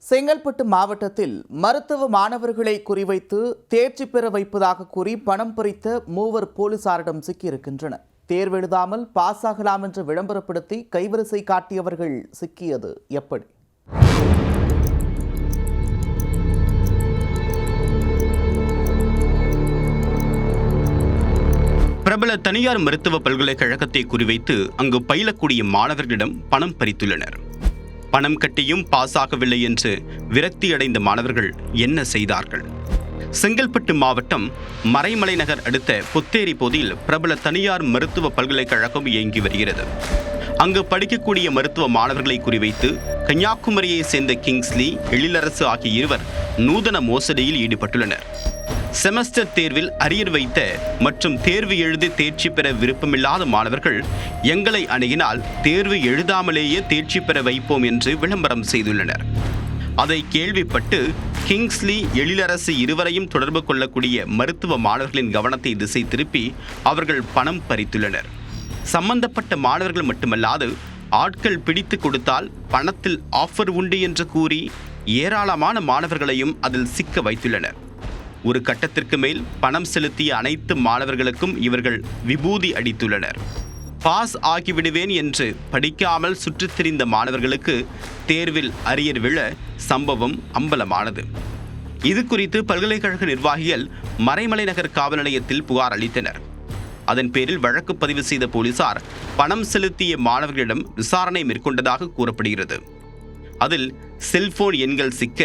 செங்கல்பட்டு மாவட்டத்தில் மருத்துவ மாணவர்களை குறிவைத்து தேர்ச்சி பெற வைப்பதாக கூறி பணம் பறித்த 3 போலீசாரிடம் சிக்கியிருக்கின்றனர். தேர்வெழுதாமல் பாஸ் ஆகலாம் என்று விளம்பரப்படுத்தி கைவரிசை காட்டியவர்கள் சிக்கியது எப்படி? பிரபல தனியார் மருத்துவ பல்கலைக்கழகத்தை குறிவைத்து அங்கு பயிலக்கூடிய மாணவர்களிடம் பணம் பறித்துள்ளனர். பணம் கட்டியும் பாஸ் ஆகவில்லை என்று விரக்தியடைந்த மாணவர்கள் என்ன செய்தார்கள்? செங்கல்பட்டு மாவட்டம் மறைமலை நகர் அடுத்த புத்தேரி பகுதியில் பிரபல தனியார் மருத்துவ பல்கலைக்கழகம் இயங்கி வருகிறது. அங்கு படிக்கக்கூடிய மருத்துவ மாணவர்களை குறிவைத்து கன்னியாகுமரியை சேர்ந்த கிங்ஸ்லி, எழிலரசு ஆகிய இருவர் நூதன மோசடியில் ஈடுபட்டுள்ளனர். செமஸ்டர் தேர்வில் அரியர் வைத்த மற்றும் தேர்வு எழுதி தேர்ச்சி பெற விருப்பமில்லாத மாணவர்கள் எங்களை அணுகினால் தேர்வு எழுதாமலேயே தேர்ச்சி பெற வைப்போம் என்று விளம்பரம் செய்துள்ளனர். அதை கேள்விப்பட்டு கிங்ஸ்லி, எழிலரசு இருவரையும் தொடர்பு கொள்ளக்கூடிய மருத்துவ மாணவர்களின் கவனத்தை திசை திருப்பி அவர்கள் பணம் பறித்துள்ளனர். சம்பந்தப்பட்ட மாணவர்கள் மட்டுமல்லாது ஆட்கள் பிடித்து கொடுத்தால் பணத்தில் ஆஃபர் உண்டு என்று கூறி ஏராளமான மாணவர்களையும் அதில் சிக்க வைத்துள்ளனர். ஒரு கட்டத்திற்கு மேல் பணம் செலுத்திய அனைத்து மாணவர்களுக்கும் இவர்கள் விபூதி அடித்துள்ளனர். பாஸ் ஆகிவிடுவேன் என்று படிக்காமல் சுற்றித் திரிந்த மாணவர்களுக்கு தேர்வில் அரியர் விழ சம்பவம் அம்பலமானது. இது குறித்து பல்கலைக்கழக நிர்வாகிகள் மறைமலை நகர் காவல் நிலையத்தில் புகார் அளித்தனர். அதன் பேரில் வழக்கு பதிவு செய்த போலீசார் பணம் செலுத்திய மாணவர்களிடம் விசாரணை மேற்கொண்டதாக கூறப்படுகிறது. அதில் செல்போன் எண்கள் சிக்க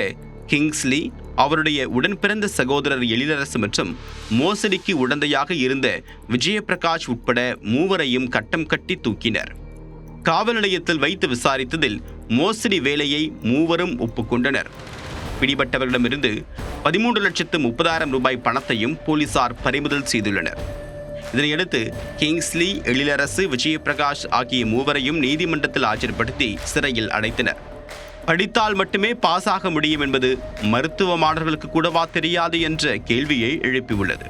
கிங்ஸ்லி, அவருடைய உடன்பிறந்த சகோதரர் எழிலரசு மற்றும் மோசடிக்கு உடந்தையாக இருந்த விஜயபிரகாஷ் உட்பட 3 கட்டம் கட்டி தூக்கினர். காவல் நிலையத்தில் வைத்து விசாரித்ததில் மோசடி வேலையை 3 ஒப்புக்கொண்டனர். பிடிபட்டவர்களிடமிருந்து 13,30,000 ரூபாய் பணத்தையும் போலீசார் பறிமுதல் செய்துள்ளனர். இதனையடுத்து கிங்ஸ்லி, எழிலரசு, விஜயபிரகாஷ் ஆகிய 3 நீதிமன்றத்தில் ஆஜர்படுத்தி சிறையில் அடைத்தனர். படித்தால் மட்டுமே பாஸ் ஆக முடியும் என்பது மருத்துவ மாணவர்களுக்கு கூடவா தெரியாது என்ற கேள்வியை எழுப்பியுள்ளது.